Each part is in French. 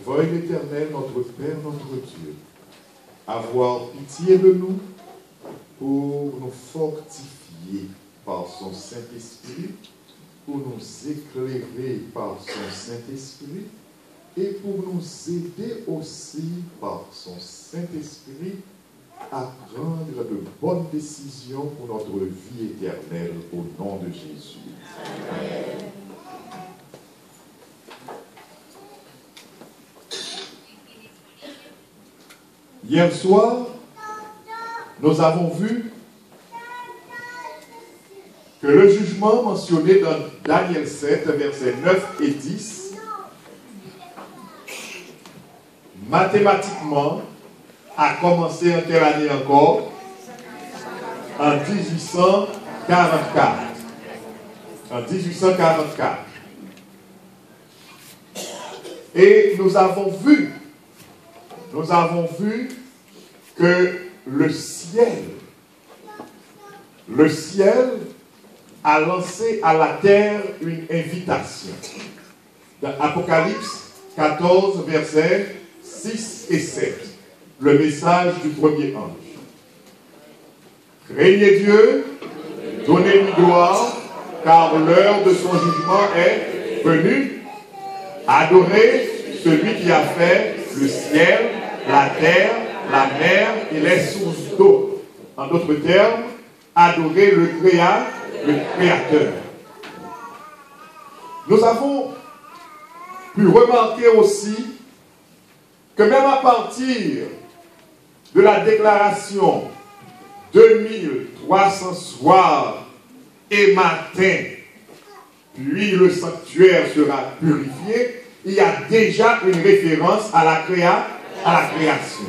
Veuille l'Éternel, notre Père, notre Dieu, avoir pitié de nous pour nous fortifier par son Saint-Esprit, pour nous éclairer par son Saint-Esprit et pour nous aider aussi par son Saint-Esprit à prendre de bonnes décisions pour notre vie éternelle au nom de Jésus. Amen. Hier soir, nous avons vu que le jugement mentionné dans Daniel 7, versets 9 et 10, mathématiquement, a commencé en quelle année encore? En 1844. En 1844. Et nous avons vu que le ciel a lancé à la terre une invitation. Dans Apocalypse 14, versets 6 et 7. Le message du premier ange. Craignez Dieu, donnez-lui gloire, car l'heure de son jugement est venue. Adorez celui qui a fait le ciel, la terre, la mer et les sources d'eau. En d'autres termes, adorez le Créateur. Nous avons pu remarquer aussi que même à partir de la déclaration 2300 soirs et matins, puis le sanctuaire sera purifié, il y a déjà une référence à la création.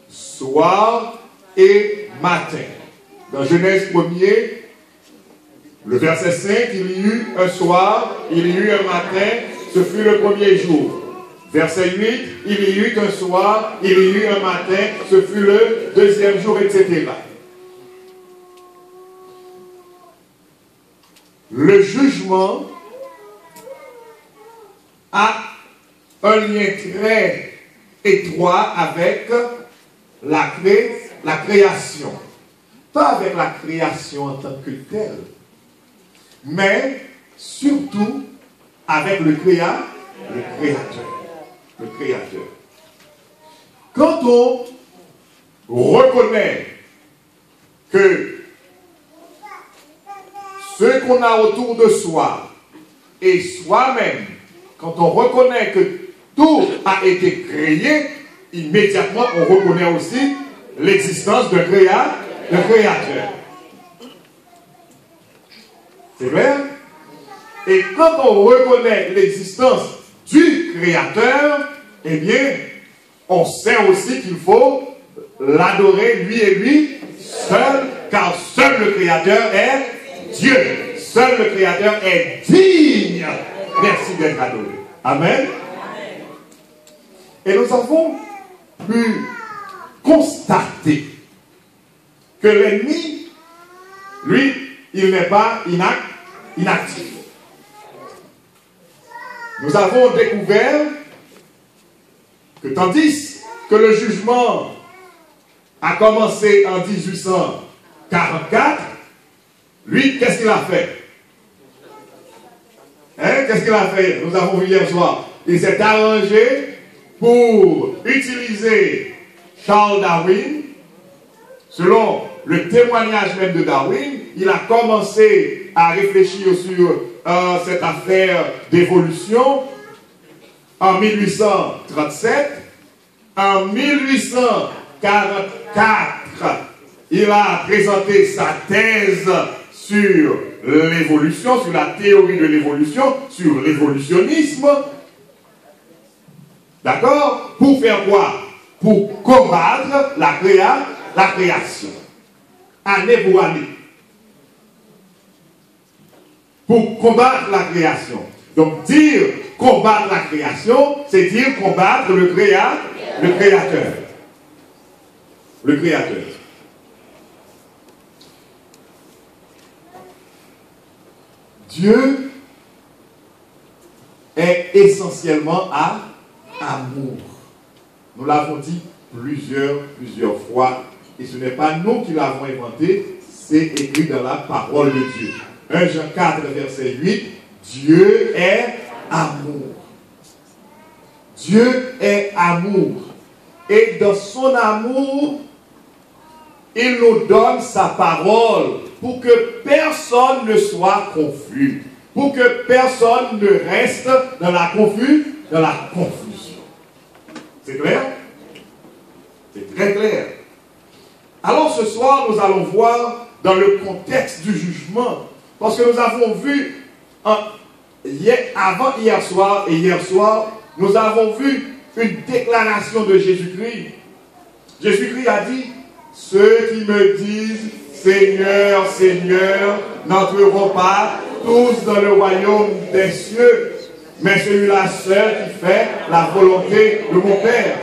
Soir et matin. Dans Genèse 1er, le verset 5, il y eut un soir, il y eut un matin, ce fut le premier jour. Verset 8, il y eut un soir, il y eut un matin, ce fut le deuxième jour, etc. Le jugement a un lien très étroit avec la création. Pas avec la création en tant que telle, mais surtout avec le Créateur. Le Créateur. Quand on reconnaît que ce qu'on a autour de soi et soi-même, quand on reconnaît que tout a été créé, immédiatement on reconnaît aussi l'existence d'un Créateur. C'est clair? Et quand on reconnaît l'existence du Créateur, eh bien, on sait aussi qu'il faut l'adorer lui et lui seul, car seul le Créateur est Dieu. Seul le Créateur est digne. Merci d'être adoré. Amen. Et nous avons pu constater que l'ennemi, lui, il n'est pas inactif. Nous avons découvert que tandis que le jugement a commencé en 1844, lui, qu'est-ce qu'il a fait? Qu'est-ce qu'il a fait? Nous avons vu hier soir. Il s'est arrangé pour utiliser Charles Darwin. Selon le témoignage même de Darwin, il a commencé à réfléchir sur cette affaire d'évolution en 1837. En 1844, il a présenté sa thèse sur l'évolution, sur la théorie de l'évolution, sur l'évolutionnisme. D'accord? Pour faire quoi? Pour combattre la création. Année pour année. Pour combattre la création. Donc dire combattre la création, c'est dire combattre le Créateur. Le Créateur. Dieu est essentiellement amour. Nous l'avons dit plusieurs fois. Et ce n'est pas nous qui l'avons inventé, c'est écrit dans la parole de Dieu. 1 Jean 4, verset 8, Dieu est amour. Dieu est amour. Et dans son amour, il nous donne sa parole pour que personne ne soit confus. Pour que personne ne reste dans la confusion. C'est clair? C'est très clair. Alors ce soir, nous allons voir dans le contexte du jugement. Parce que nous avons vu, avant hier soir et hier soir, nous avons vu une déclaration de Jésus-Christ. Jésus-Christ a dit, ceux qui me disent, Seigneur, Seigneur, n'entreront pas tous dans le royaume des cieux, mais celui-là seul qui fait la volonté de mon Père.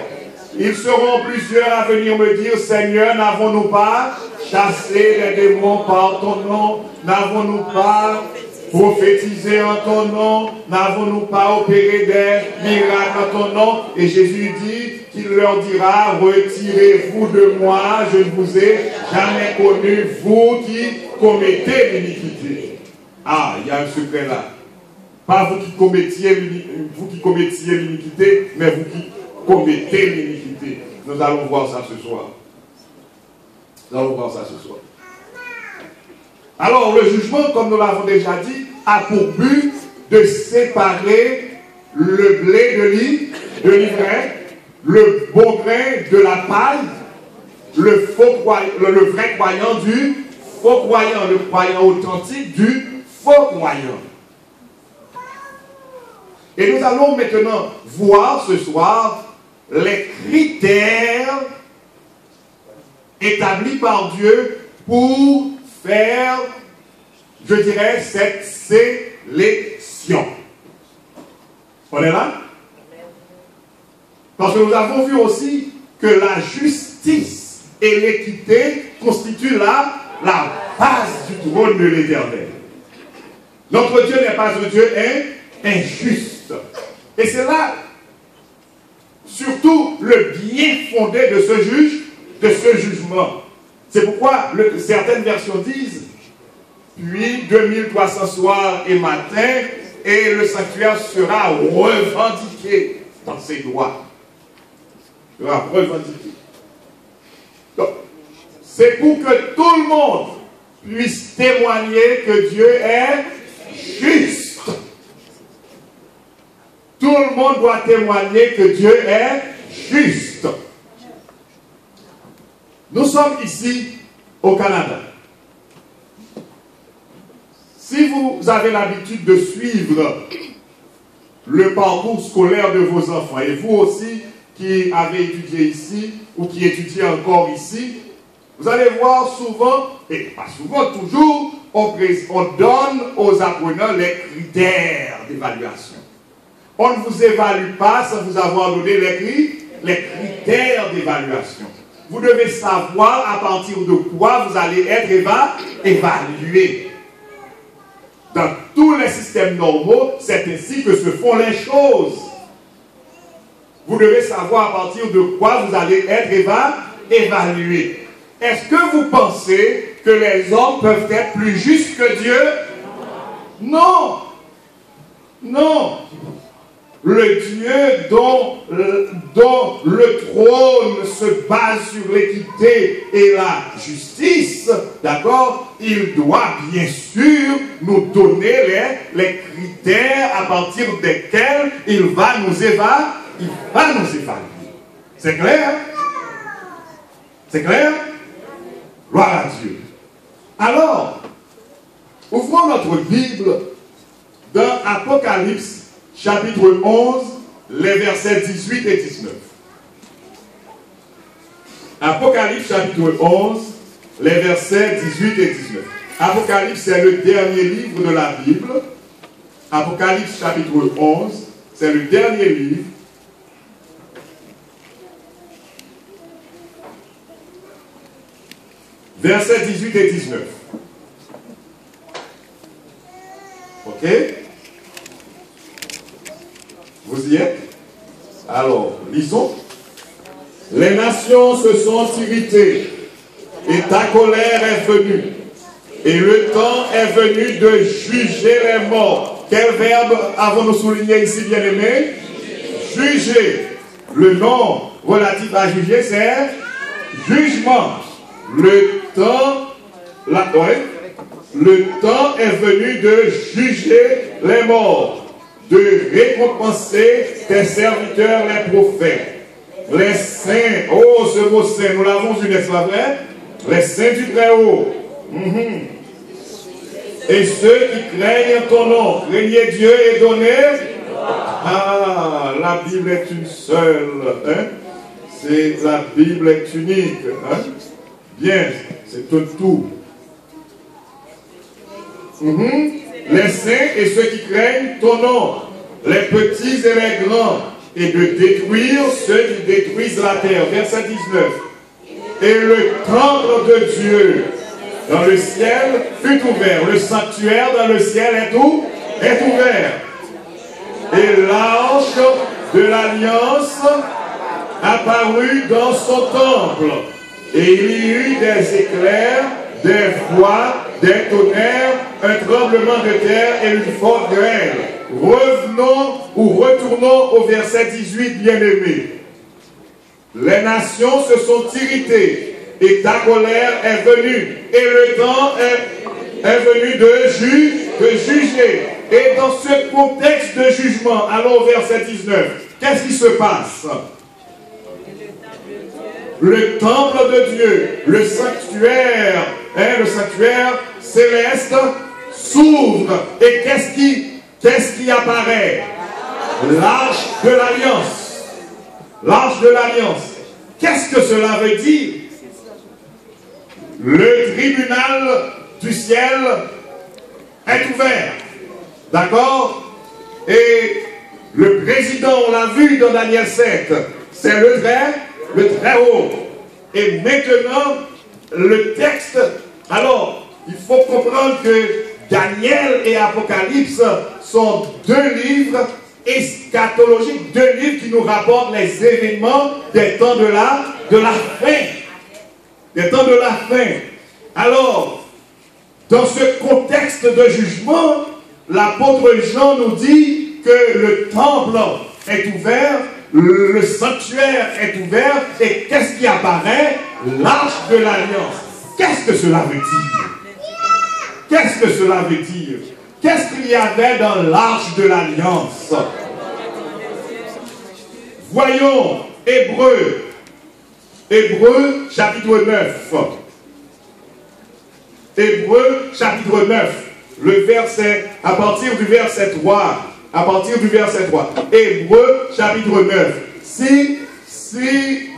Ils seront plusieurs à venir me dire, Seigneur, n'avons-nous pas chassé les démons par ton nom? N'avons-nous pas prophétisé en ton nom? N'avons-nous pas opéré des miracles en ton nom? Et Jésus dit qu'il leur dira, retirez-vous de moi, je ne vous ai jamais connu, vous qui commettez l'iniquité. Ah, il y a un secret là. Pas vous qui commettiez l'iniquité, mais vous qui commettez l'iniquité. Nous allons voir ça ce soir. Nous allons voir ça ce soir. Alors, le jugement, comme nous l'avons déjà dit, a pour but de séparer le blé de l'ivraie, le bon grain de la paille, le vrai croyant du faux croyant, le croyant authentique du faux croyant. Et nous allons maintenant voir ce soir les critères établis par Dieu pour faire, je dirais, cette sélection. On est là? Parce que nous avons vu aussi que la justice et l'équité constituent la base du trône de l'Éternel. Notre Dieu n'est pas un Dieu injuste. Et c'est là, surtout, le bien fondé de ce jugement. C'est pourquoi certaines versions disent, puis 2300 soirs et matins, et le sanctuaire sera revendiqué dans ses droits. Sera revendiqué. Donc, c'est pour que tout le monde puisse témoigner que Dieu est juste. Tout le monde doit témoigner que Dieu est juste. Nous sommes ici au Canada. Si vous avez l'habitude de suivre le parcours scolaire de vos enfants, et vous aussi qui avez étudié ici, ou qui étudiez encore ici, vous allez voir souvent, et pas souvent, toujours, on donne aux apprenants les critères d'évaluation. On ne vous évalue pas sans vous avoir donné les critères d'évaluation. Vous devez savoir à partir de quoi vous allez être évalué. Dans tous les systèmes normaux, c'est ainsi que se font les choses. Vous devez savoir à partir de quoi vous allez être évalué. Est-ce que vous pensez que les hommes peuvent être plus justes que Dieu? Non. Non. Le Dieu dont le trône se base sur l'équité et la justice, d'accord, il doit bien sûr nous donner les critères à partir desquels il va nous évaluer. C'est clair? C'est clair? Gloire à Dieu. Alors, ouvrons notre Bible dans Apocalypse chapitre 11, les versets 18 et 19. Apocalypse chapitre 11, les versets 18 et 19. Apocalypse, c'est le dernier livre de la Bible. Apocalypse chapitre 11, c'est le dernier livre. Versets 18 et 19. Ok? Vous y êtes? Alors, lisons. Les nations se sont irritées et ta colère est venue. Et le temps est venu de juger les morts. Quel verbe avons-nous souligné ici, bien-aimés? Juger. Le nom relatif à juger, c'est jugement. Le temps est venu de juger les morts, de récompenser tes serviteurs, les prophètes. Les saints, oh ce mot saint, nous l'avons vu, n'est-ce pas vrai? Les saints du Très-Haut. Et ceux qui craignent ton nom, craignez Dieu et donnez. Ah, la Bible est une seule. Hein? La Bible est unique. Hein? Bien, c'est un tout. Les saints et ceux qui craignent ton nom, les petits et les grands, et de détruire ceux qui détruisent la terre. Verset 19. Et le temple de Dieu dans le ciel fut ouvert. Le sanctuaire dans le ciel est ouvert. Et l'arche de l'alliance apparut dans son temple. Et il y eut des éclairs, des voix, des tonnerres, un tremblement de terre et une forte grêle. Revenons ou retournons au verset 18, bien-aimés. Les nations se sont irritées et ta colère est venue. Et le temps est venu de juger. Et dans ce contexte de jugement, allons au verset 19. Qu'est-ce qui se passe? Le temple de Dieu, le sanctuaire céleste s'ouvre. Et qu'est-ce qui apparaît? L'arche de l'alliance. L'arche de l'alliance. Qu'est-ce que cela veut dire? Le tribunal du ciel est ouvert. D'accord? Et le président, on l'a vu dans Daniel 7, c'est le Très-Haut. Et maintenant, le texte, alors, il faut comprendre que Daniel et Apocalypse sont deux livres eschatologiques, deux livres qui nous rapportent les événements des temps de la fin. Des temps de la fin. Alors, dans ce contexte de jugement, l'apôtre Jean nous dit que le temple est ouvert, le sanctuaire est ouvert, et qu'est-ce qui apparaît? L'arche de l'alliance. Qu'est-ce que cela veut dire? Qu'est-ce que cela veut dire? Qu'est-ce qu'il y avait dans l'arche de l'alliance? Voyons, Hébreux chapitre 9. Hébreux chapitre 9. Le verset, à partir du verset 3. À partir du verset 3. Hébreux chapitre 9. Si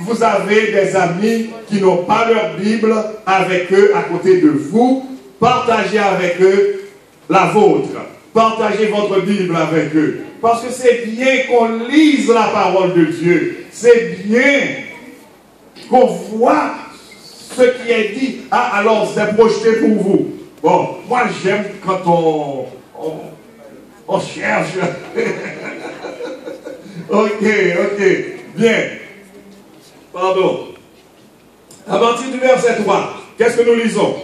vous avez des amis qui n'ont pas leur Bible avec eux, à côté de vous, partagez avec eux la vôtre. Partagez votre Bible avec eux. Parce que c'est bien qu'on lise la parole de Dieu. C'est bien qu'on voit ce qui est dit. Ah, alors c'est projeté pour vous. Bon, moi j'aime quand on cherche. Ok, bien. Pardon. À partir du verset 3, qu'est-ce que nous lisons?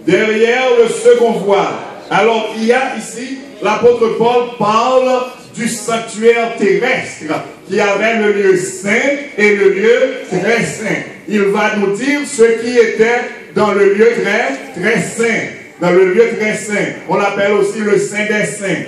Derrière le second voile. Alors, il y a ici, l'apôtre Paul parle du sanctuaire terrestre, qui avait le lieu saint et le lieu très saint. Il va nous dire ce qui était dans le lieu très saint. Dans le lieu très saint. On l'appelle aussi le saint des saints.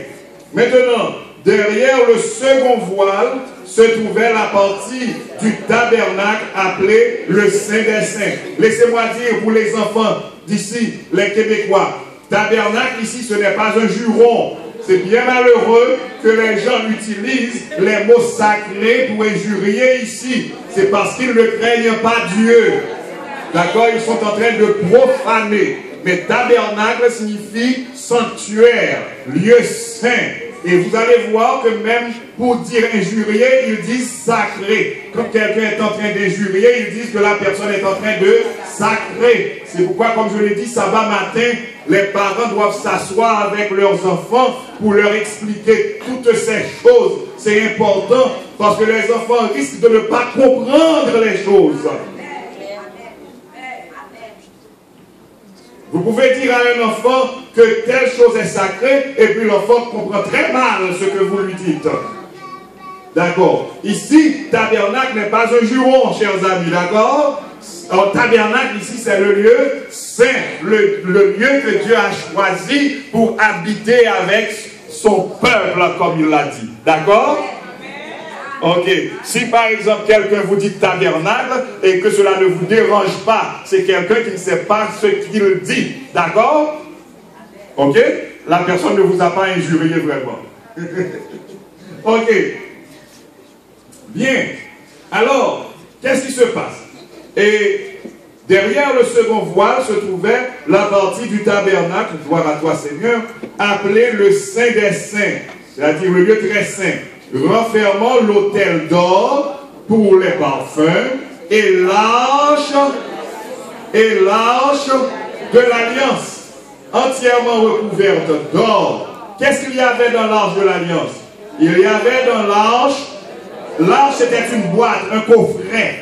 Maintenant, derrière le second voile se trouvait la partie du tabernacle appelée le saint des saints. Laissez-moi dire pour les enfants d'ici, les Québécois, tabernacle ici ce n'est pas un juron. C'est bien malheureux que les gens utilisent les mots sacrés pour injurier ici. C'est parce qu'ils ne craignent pas Dieu. D'accord? Ils sont en train de profaner. Mais tabernacle signifie sanctuaire, lieu saint. Et vous allez voir que même pour dire injurier, ils disent sacré. Quand quelqu'un est en train d'injurier, ils disent que la personne est en train de sacrer. C'est pourquoi, comme je l'ai dit, sabbat matin, les parents doivent s'asseoir avec leurs enfants pour leur expliquer toutes ces choses. C'est important parce que les enfants risquent de ne pas comprendre les choses. Vous pouvez dire à un enfant que telle chose est sacrée et puis l'enfant comprend très mal ce que vous lui dites. D'accord? Ici, tabernacle n'est pas un juron, chers amis, d'accord? Tabernacle, ici, c'est le lieu saint, le lieu que Dieu a choisi pour habiter avec son peuple, comme il l'a dit. D'accord? Ok. Si par exemple quelqu'un vous dit tabernacle et que cela ne vous dérange pas, c'est quelqu'un qui ne sait pas ce qu'il dit. D'accord? Ok? La personne ne vous a pas injurié vraiment. Ok. Bien. Alors, qu'est-ce qui se passe? Et derrière le second voile se trouvait la partie du tabernacle, gloire à toi Seigneur, appelée le Saint des Saints, c'est-à-dire le lieu très saint, renfermant l'autel d'or pour les parfums et l'arche de l'alliance, entièrement recouverte d'or. Qu'est-ce qu'il y avait dans l'arche de l'alliance? Il y avait dans l'arche c'était une boîte, un coffret.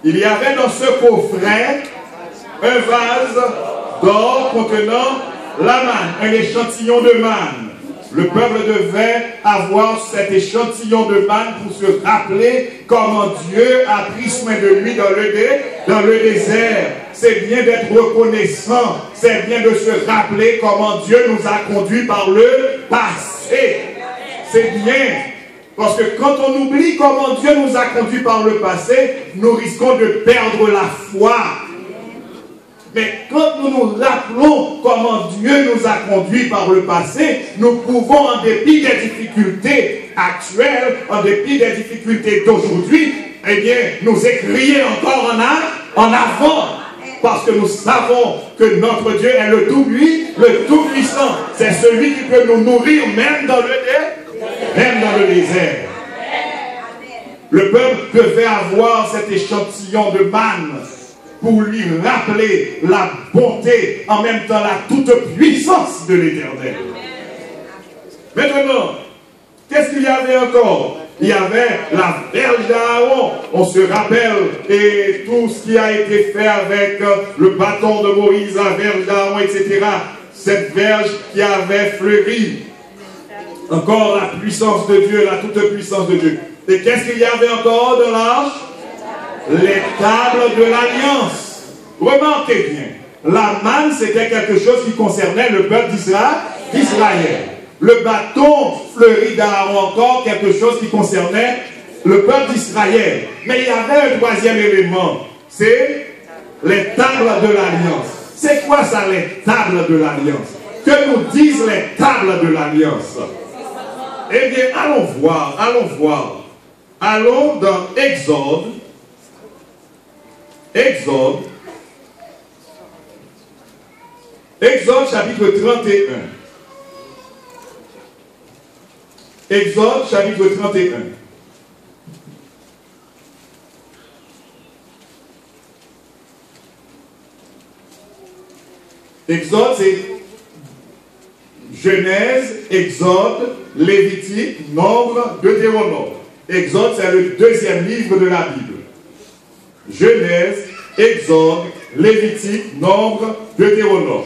Il y avait dans ce coffret un vase d'or contenant la manne, un échantillon de manne. Le peuple devait avoir cet échantillon de manne pour se rappeler comment Dieu a pris soin de lui dans le désert. C'est bien d'être reconnaissant, c'est bien de se rappeler comment Dieu nous a conduits par le passé. C'est bien. Parce que quand on oublie comment Dieu nous a conduits par le passé, nous risquons de perdre la foi. Mais quand nous nous rappelons comment Dieu nous a conduits par le passé, nous pouvons, en dépit des difficultés actuelles, en dépit des difficultés d'aujourd'hui, eh bien, nous écrier encore en avant. Parce que nous savons que notre Dieu est le Tout-Puissant. C'est celui qui peut nous nourrir même dans le désert. Le peuple devait avoir cet échantillon de manne pour lui rappeler la bonté, en même temps la toute-puissance de l'Éternel. Maintenant, qu'est-ce qu'il y avait encore? Il y avait la verge d'Aaron, on se rappelle, et tout ce qui a été fait avec le bâton de Moïse, la verge d'Aaron, etc. Cette verge qui avait fleuri. Encore la puissance de Dieu, la toute-puissance de Dieu. Et qu'est-ce qu'il y avait encore dans l'arche? Les tables de l'alliance. Remarquez bien, la manne c'était quelque chose qui concernait le peuple d'Israël. Le bâton fleuri d'Aaron encore quelque chose qui concernait le peuple d'Israël. Mais il y avait un troisième élément, c'est les tables de l'alliance. C'est quoi ça, les tables de l'alliance? Que nous disent les tables de l'alliance? Eh bien, allons voir. Allons dans Exode chapitre 31. Exode chapitre 31. Exode, c'est Genèse, Exode, Lévitique, Nombre, Deutéronome. Exode, c'est le deuxième livre de la Bible. Genèse, Exode, Lévitique, Nombre, Deutéronome.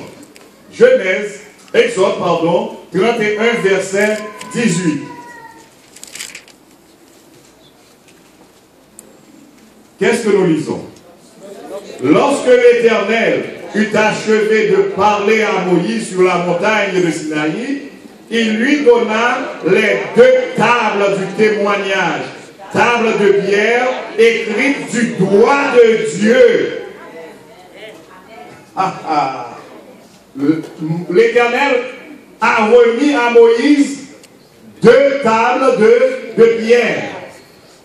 Exode, 31, verset 18. Qu'est-ce que nous lisons? Lorsque l'Éternel eut achevé de parler à Moïse sur la montagne de Sinaï, il lui donna les deux tables du témoignage, tables de pierre écrites du doigt de Dieu. L'Éternel a remis à Moïse deux tables de pierre.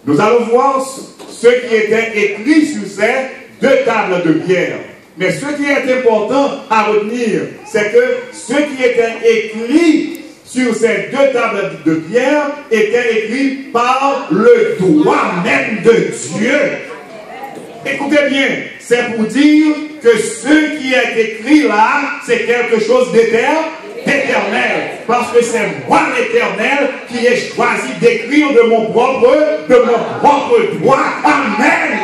Nous allons voir ce qui était écrit sur ces deux tables de pierre. Mais ce qui est important à retenir, c'est que ce qui était écrit sur ces deux tables de pierre était écrit par le doigt même de Dieu. Écoutez bien, c'est pour dire que ce qui est écrit là, c'est quelque chose d'éternel. Parce que c'est moi l'Éternel qui ai choisi d'écrire de mon propre doigt. Amen.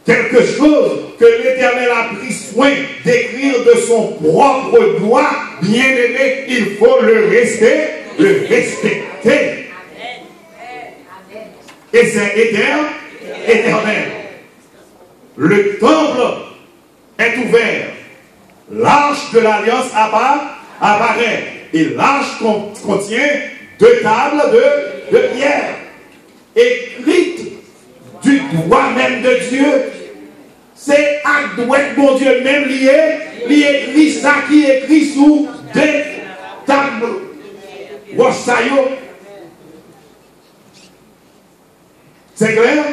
Quelque chose que l'Éternel a pris soin d'écrire de son propre doigt, bien aimé, il faut le respecter. Et c'est éternel. Le temple est ouvert. L'arche de l'alliance apparaît. Et l'arche contient deux tables de pierre, écrites du doigt même de Dieu. C'est à doigt mon Dieu même lié écrit ça qui est écrit sous des tables. Wassayo. C'est clair?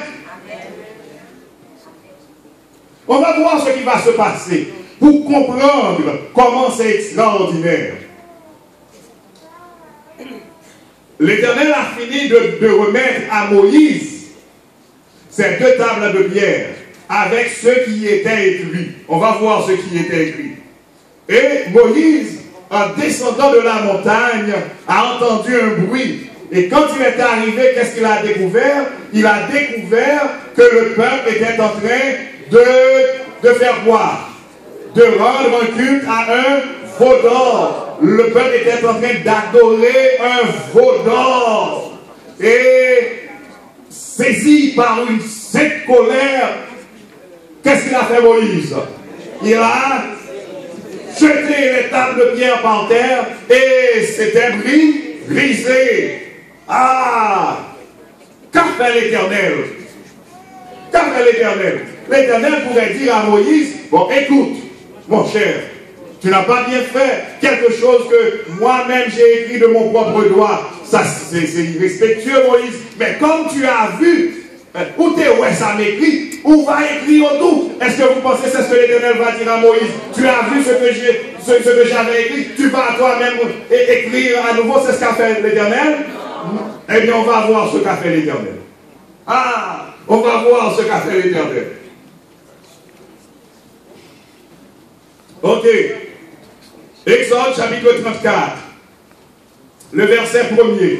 On va voir ce qui va se passer pour comprendre comment c'est extraordinaire. L'Éternel a fini de remettre à Moïse ces deux tables de pierre avec ce qui était écrit. On va voir ce qui était écrit. Et Moïse, en descendant de la montagne, a entendu un bruit. Et quand il est arrivé, qu'est-ce qu'il a découvert? Il a découvert que le peuple était en train de faire quoi? De rendre un culte à un veau d'or. Le peuple était en train d'adorer un veau d'or. Et saisi par une sainte colère, qu'est-ce qu'il a fait Moïse? Il a jeté les tables de pierre par terre et c'était brisé. Ah! Qu'a fait l'Éternel? Qu'a fait l'Éternel? L'Éternel pourrait dire à Moïse, bon écoute, mon cher, tu n'as pas bien fait quelque chose que moi-même j'ai écrit de mon propre doigt. Ça c'est irrespectueux Moïse. Mais comme tu as vu, où t'es ouais ça m'écrit, où va écrire tout? Est-ce que vous pensez que c'est ce que l'Éternel va dire à Moïse? Tu as vu ce que j'avais écrit, tu vas toi-même écrire à nouveau, c'est ce qu'a fait l'Éternel? Eh bien on va voir ce qu'a fait l'Éternel. Ah, on va voir ce qu'a fait l'Éternel. Ok. Exode chapitre 34. Le verset 1er.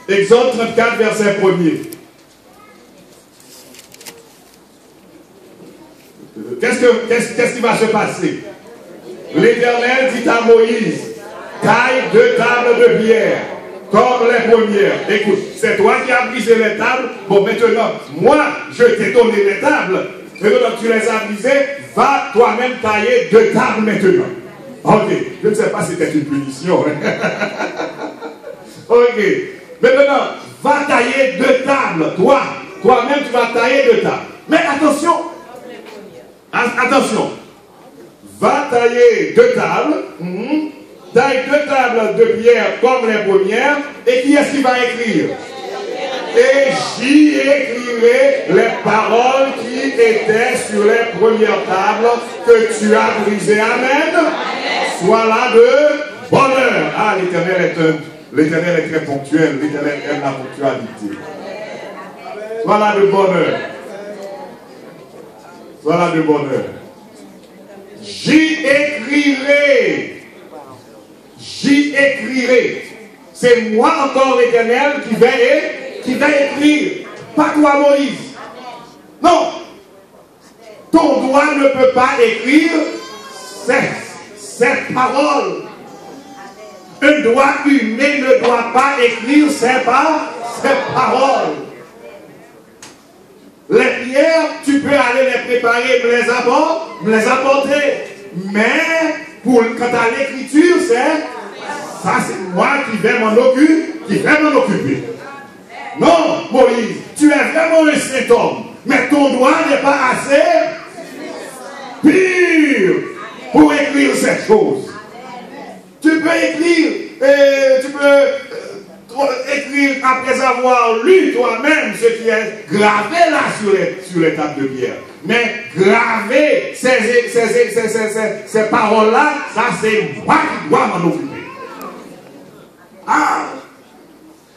Exode 34, verset 1er. Qu'est-ce qui va se passer? L'Éternel dit à Moïse, taille deux tables de pierre, comme les premières. Écoute, c'est toi qui as brisé les tables. Bon, maintenant, moi, je t'ai donné les tables. Maintenant, tu les as brisées. Va toi-même tailler deux tables maintenant. Ok, je ne sais pas si c'était une punition. Ok, maintenant, va tailler deux tables. Toi-même, tu vas tailler deux tables. Mais attention, attention, va tailler deux tables. Taille deux tables de pierre comme les premières. Et qui est-ce qui va écrire? Et j'y écrirai les paroles qui étaient sur les premières tables que tu as brisées. Amen. Sois là de bonheur. Ah, l'Éternel est très ponctuel. L'Éternel aime la ponctualité. Sois là de bonheur. Sois là de bonheur. J'y écrirai. J'y écrirai. C'est moi encore l'Éternel qui va écrire. Pas toi Moïse. Non. Ton doigt ne peut pas écrire cette parole. Un doigt humain ne doit pas écrire ces paroles. Les pierres, tu peux aller les préparer, me les apporter. Mais quant à l'écriture, ça c'est moi qui vais m'en occuper. Non, Moïse, tu es vraiment un saint homme, mais ton doigt n'est pas assez pur pour écrire cette chose. Tu peux écrire, écrire après avoir lu toi-même ce qui est gravé là sur les tables de pierre. Mais graver ces paroles-là, ça c'est moi qui dois m'en occuper. Ah!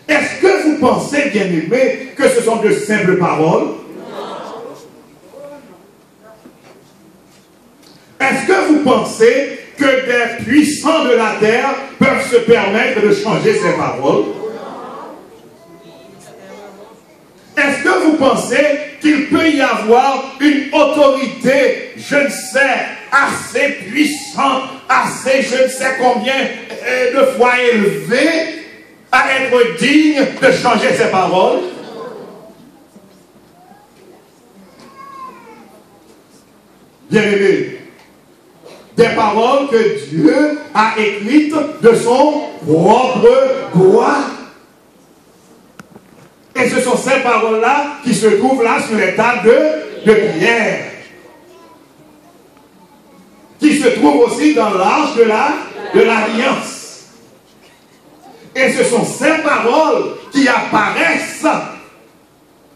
Est-ce que vous pensez, bien-aimés, que ce sont de simples paroles? Est-ce que vous pensez que des puissants de la terre peuvent se permettre de changer ces paroles? Est-ce que vous pensez qu'il peut y avoir une autorité, je ne sais, assez puissante, assez je ne sais combien de fois élevée, à être digne de changer ces paroles? Bien-aimés, des paroles que Dieu a écrites de son propre droit. Et ce sont ces paroles-là qui se trouvent là sur les tables de pierre. Qui se trouvent aussi dans l'arche de l'Alliance. Et ce sont ces paroles qui apparaissent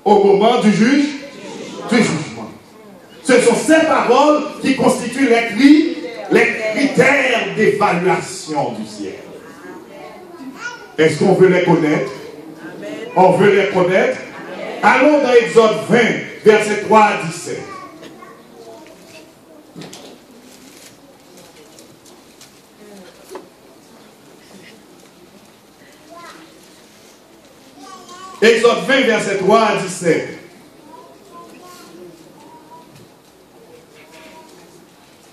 au moment du jugement. Ce sont ces paroles qui constituent les critères d'évaluation du ciel. Est-ce qu'on veut les connaître? On veut les connaître? Allons dans Exode 20, versets 3 à 17. Exode 20, verset 3 à 17.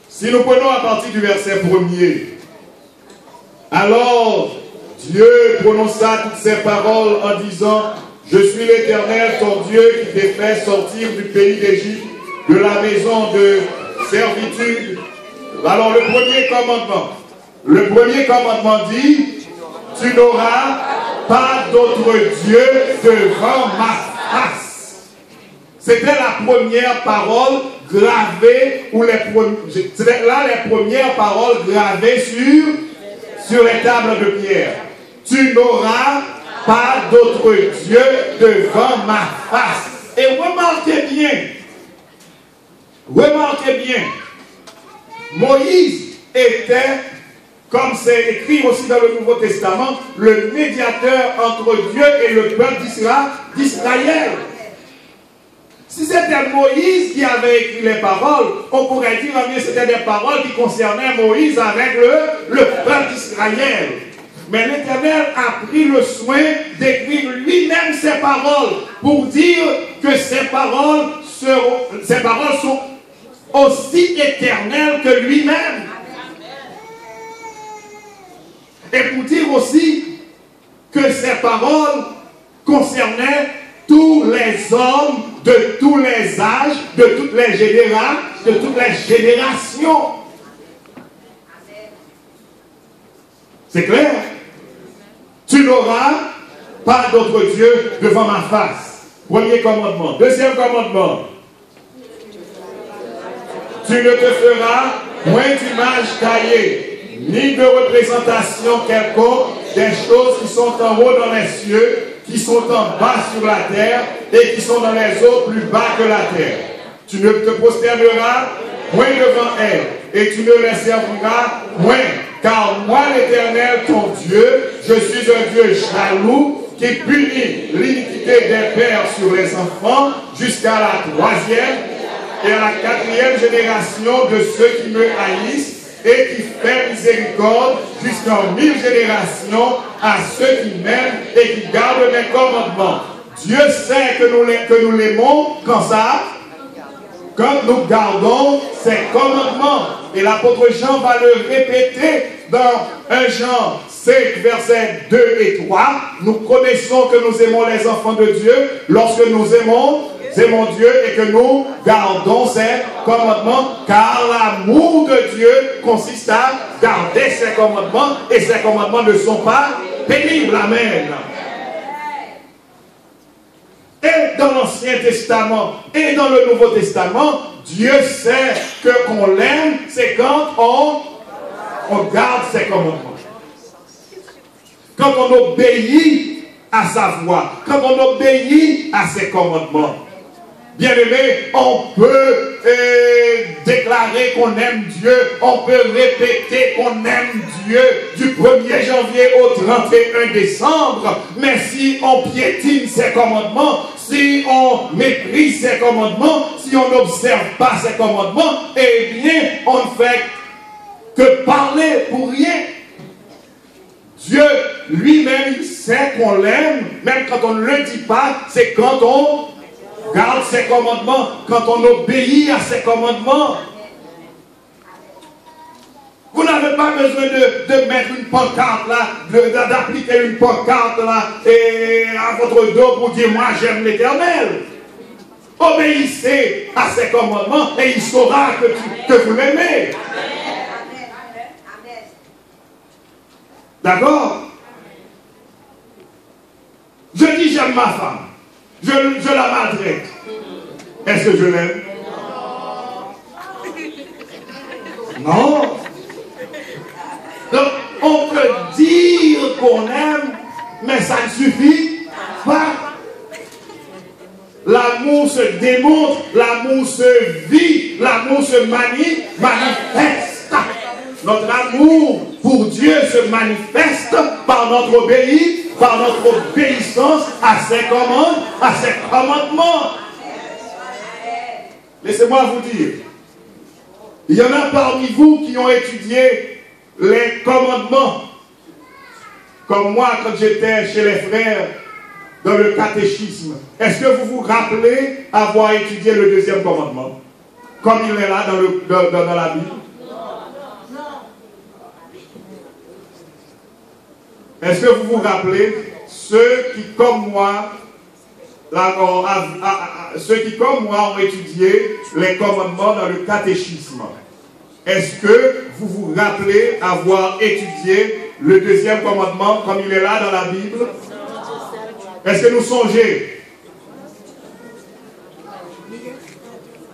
Si nous prenons à partir du verset 1er, alors Dieu prononça toutes ces paroles en disant: je suis l'Éternel, ton Dieu, qui t'ai fait sortir du pays d'Égypte, de la maison de servitude. Alors le premier commandement dit: tu n'auras pas d'autre Dieu devant ma face. C'était la première parole gravée, ou c'était là les premières paroles gravées sur les tables de pierre. Tu n'auras pas d'autre Dieu devant ma face. Et remarquez bien, Moïse était, comme c'est écrit aussi dans le Nouveau Testament, le médiateur entre Dieu et le peuple d'Israël. Si c'était Moïse qui avait écrit les paroles, on pourrait dire que c'était des paroles qui concernaient Moïse avec le peuple d'Israël. Mais l'Éternel a pris le soin d'écrire lui-même ces paroles pour dire que ces paroles sont aussi éternelles que lui-même. Et pour dire aussi que ces paroles concernaient tous les hommes de tous les âges, de toutes les générations. C'est clair? Tu n'auras pas d'autre Dieu devant ma face. Premier commandement. Deuxième commandement. Tu ne te feras point d'image taillée, ni de représentation quelconque des choses qui sont en haut dans les cieux, qui sont en bas sur la terre et qui sont dans les eaux plus bas que la terre. Tu ne te prosterneras point devant elles et tu ne les serviras point, car moi l'Éternel ton Dieu, je suis un Dieu jaloux qui punit l'iniquité des pères sur les enfants jusqu'à la 3e et à la 4e génération de ceux qui me haïssent, et qui fait miséricorde jusqu'en 1000 générations à ceux qui m'aiment et qui gardent mes commandements. Dieu sait que nous l'aimons quand ça, quand nous gardons ses commandements. Et l'apôtre Jean va le répéter dans 1 Jean 5, versets 2 et 3. Nous connaissons que nous aimons les enfants de Dieu lorsque nous aimons Dieu et que nous gardons ses commandements, car l'amour de Dieu consiste à garder ses commandements et ses commandements ne sont pas pénibles. Amen. Et dans l'Ancien Testament et dans le Nouveau Testament, Dieu sait que qu'on l'aime, c'est quand on garde ses commandements. Quand on obéit à sa voix, quand on obéit à ses commandements. Bien-aimé, on peut déclarer qu'on aime Dieu, on peut répéter qu'on aime Dieu du 1er janvier au 31 décembre, mais si on piétine ses commandements, si on méprise ses commandements, si on n'observe pas ses commandements, eh bien, on ne fait que parler pour rien. Dieu lui-même, il sait qu'on l'aime, même quand on ne le dit pas, c'est quand on garde ses commandements, quand on obéit à ses commandements. Vous n'avez pas besoin de mettre une pancarte là, d'appliquer une pancarte là et à votre dos pour dire moi j'aime l'Éternel. Obéissez à ses commandements et il saura que vous l'aimez. D'accord? Je dis j'aime ma femme. Je la maltraite. Est-ce que je l'aime? Non. Donc, on peut dire qu'on aime, mais ça ne suffit pas. L'amour se démontre, l'amour se vit, l'amour se manifeste. Notre amour pour Dieu se manifeste par notre obéissance à ses commandes, à ses commandements. Laissez-moi vous dire, il y en a parmi vous qui ont étudié les commandements. Comme moi, quand j'étais chez les frères dans le catéchisme. Est-ce que vous vous rappelez avoir étudié le deuxième commandement? Comme il est là dans la Bible? Est-ce que vous vous rappelez, ceux qui, comme moi, ont étudié les commandements dans le catéchisme? Est-ce que vous vous rappelez avoir étudié le deuxième commandement comme il est là dans la Bible? Est-ce que nous songez?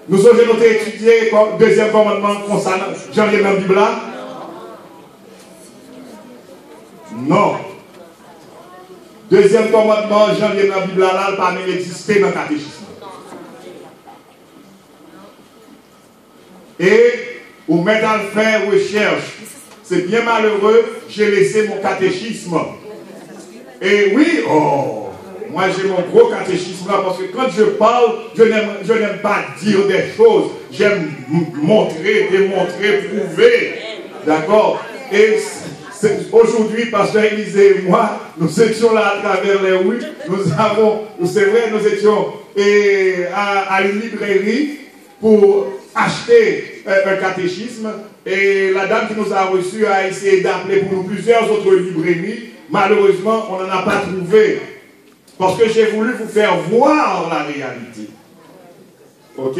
Nous songez nous étudier le deuxième commandement concernant Jean-Lié dans la Bible là? Non. Deuxième commandement, Jean-Lié dans la Bible là, il pas existé dans le catéchisme. Et ou mettre à faire recherche. C'est bien malheureux, j'ai laissé mon catéchisme. Et oui, moi j'ai mon gros catéchisme là, parce que quand je parle, je n'aime pas dire des choses. J'aime montrer, démontrer, prouver. D'accord? Et aujourd'hui, pasteur Élisée et moi, nous étions là à travers les rues. C'est vrai, nous étions à une librairie pour acheter un catéchisme. Et la dame qui nous a reçus a essayé d'appeler pour nous plusieurs autres librairies. Malheureusement, on n'en a pas trouvé. Parce que j'ai voulu vous faire voir la réalité. Ok?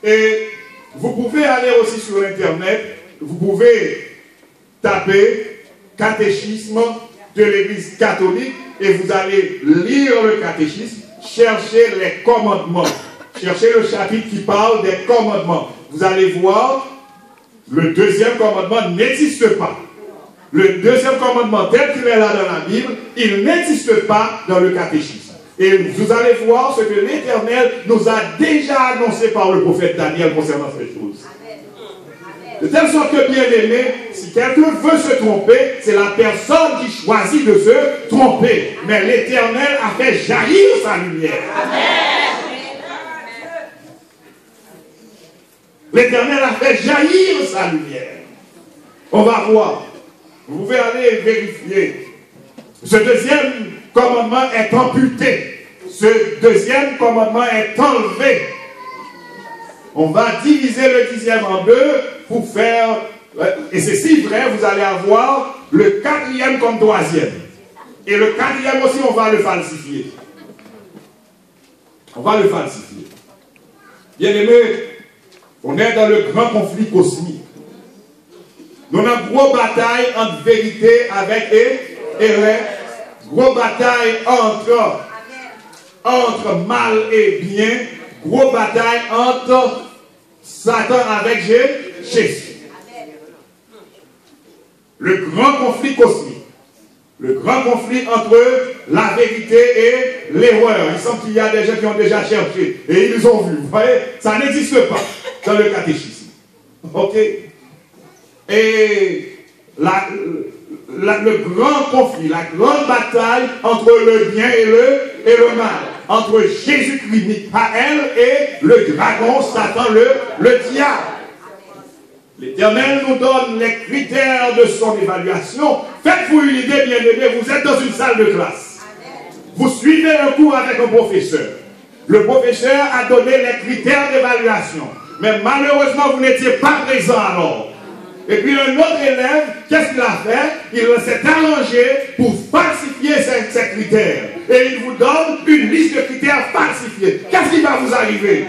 Et vous pouvez aller aussi sur Internet. Vous pouvez taper catéchisme de l'Église catholique et vous allez lire le catéchisme, chercher les commandements, chercher le chapitre qui parle des commandements. Vous allez voir, le deuxième commandement n'existe pas. Le deuxième commandement tel qu'il est là dans la Bible, il n'existe pas dans le catéchisme. Et vous allez voir ce que l'Éternel nous a déjà annoncé par le prophète Daniel concernant ces choses. De telle sorte que, bien aimé, si quelqu'un veut se tromper, c'est la personne qui choisit de se tromper. Mais l'Éternel a fait jaillir sa lumière. L'Éternel a fait jaillir sa lumière. On va voir. Vous pouvez aller vérifier. Ce deuxième commandement est amputé. Ce deuxième commandement est enlevé. On va diviser le 10e en deux pour faire, et c'est si vrai, vous allez avoir le 4e comme 3e. Et le 4e aussi, on va le falsifier. On va le falsifier. Bien aimé, on est dans le grand conflit cosmique. Nous avons une grosse bataille entre vérité avec erreur, grosse bataille entre mal et bien, grosse bataille entre Satan avec Jésus. Le grand conflit cosmique. Le grand conflit entre la vérité et l'erreur. Il semble qu'il y a des gens qui ont déjà cherché et ils ont vu. Vous voyez, ça n'existe pas dans le catéchisme. Ok? Et le grand conflit, la grande bataille entre le bien et le mal, entre Jésus-Christ, Michael, et le dragon, Satan, le diable. L'Éternel nous donne les critères de son évaluation. Faites-vous une idée, bien-aimés, vous êtes dans une salle de classe. Vous suivez un cours avec un professeur. Le professeur a donné les critères d'évaluation. Mais malheureusement, vous n'étiez pas présent alors. Et puis un autre élève, qu'est-ce qu'il a fait? Il s'est arrangé pour falsifier ces critères. Et il vous donne une liste de critères falsifiés. Qu'est-ce qui va vous arriver?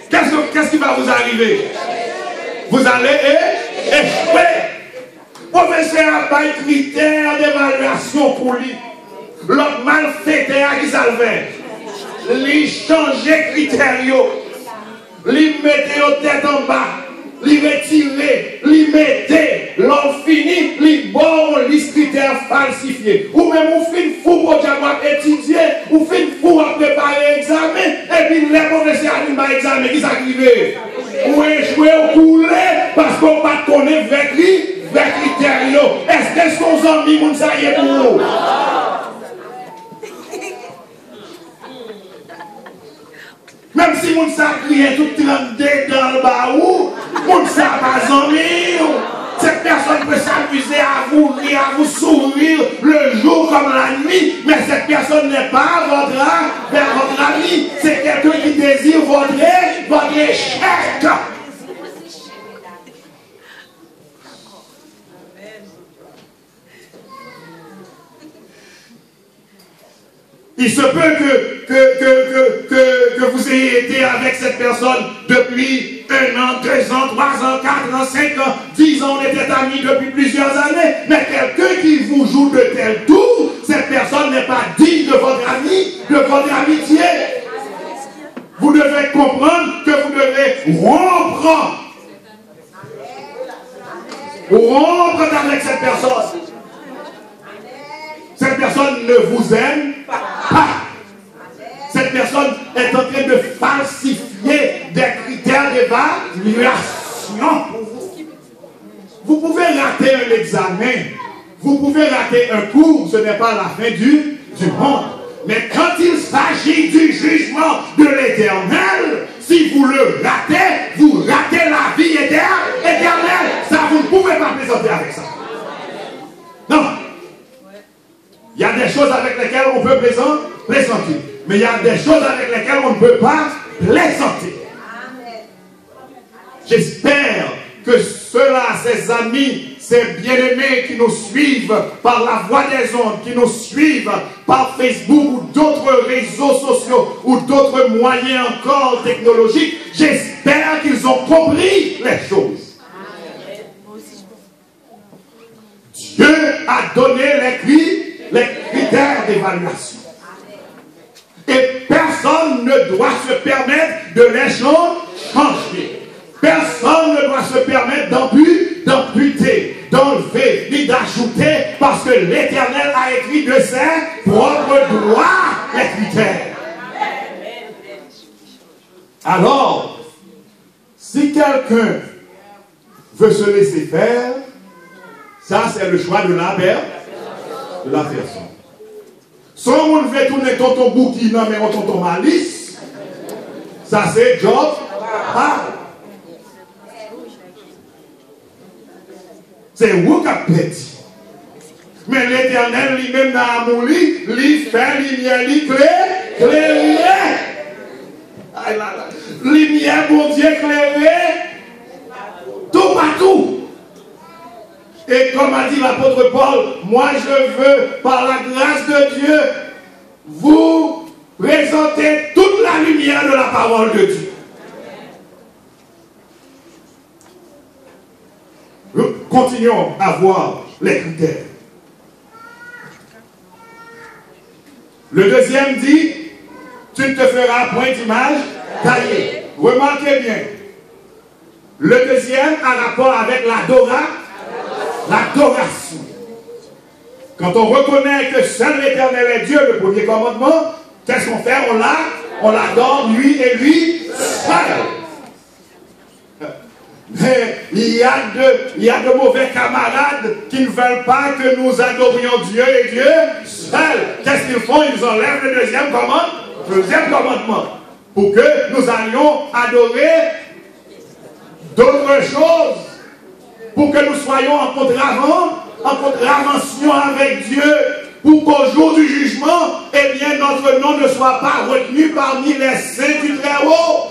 Qu'est-ce qui va vous arriver? Vous allez échouer. Professeur a pas un critère d'évaluation pour lui. L'autre malfaiteur qui salvait. Il changeait critères. Il mettait aux têtes en bas. Il retirait, il mettait, l'on finit, il bon, les critères falsifiés. Ou même on fait fou pour étudier, ou fait fou à préparer l'examen, et puis les professeurs n'ont pas examen, qui s'arrivent. Ou échouer ou couler, parce qu'on ne pas connaître avec lui, avec critères. Est-ce que son ami, moun ça y est pour nous? Même si moun sa crié tout 32 dans le baou, moun sa pas amis, cette personne peut s'amuser à vous rire, à vous sourire le jour comme la nuit, mais cette personne n'est pas votre ami, c'est quelqu'un qui désire votre échec. Il se peut que vous ayez été avec cette personne depuis 1 an, 2 ans, 3 ans, 4 ans, 5 ans, 10 ans, on était amis depuis plusieurs années. Mais quelqu'un qui vous joue de tel tour, cette personne n'est pas digne de votre ami, de votre amitié. Vous devez comprendre que vous devez rompre avec cette personne. Cette personne ne vous aime pas. Cette personne est en train de falsifier des critères d'évaluation pour vous. Vous pouvez rater un examen, vous pouvez rater un cours, ce n'est pas la fin du monde. Mais quand il s'agit du jugement de l'Éternel, si vous le ratez, vous ratez la vie éternelle. Ça, vous ne pouvez pas plaisanter avec ça. Non. Il y a des choses avec lesquelles on peut plaisanter. Mais il y a des choses avec lesquelles on ne peut pas plaisanter. J'espère que ceux-là, ces amis, ces bien-aimés qui nous suivent par la voie des ondes, qui nous suivent par Facebook ou d'autres réseaux sociaux ou d'autres moyens encore technologiques, j'espère qu'ils ont compris les choses. Dieu a donné les critères d'évaluation. Et personne ne doit se permettre de les changer. Personne ne doit se permettre d'amputer, d'enlever, ni d'ajouter, parce que l'Éternel a écrit de ses propres droits les critères. Alors, si quelqu'un veut se laisser faire, ça c'est le choix de la personne. Soit on veut tourner tonton bouquin, mais on tonton malice, ça c'est job. C'est vous qui avez pété. Mais l'Éternel lui-même dans l'amour, lui fait lumière, lui clairé. Lumière, bon Dieu, clairé. Tout partout. Et comme a dit l'apôtre Paul, moi je veux, par la grâce de Dieu, vous présenter toute la lumière de la parole de Dieu. Continuons à voir les critères. Le deuxième dit, tu ne te feras point d'image taillée. Remarquez bien. Le deuxième a rapport avec l'adoration. Quand on reconnaît que seul l'Éternel est Dieu, le premier commandement, qu'est-ce qu'on fait? On l'adore lui et lui seul. Mais il y a de mauvais camarades qui ne veulent pas que nous adorions Dieu et Dieu seul. Qu'est-ce qu'ils font? Ils enlèvent le deuxième commandement. Pour que nous allions adorer d'autres choses. Pour que nous soyons en contravention avec Dieu. Pour qu'au jour du jugement, eh bien, notre nom ne soit pas retenu parmi les saints du Très-Haut.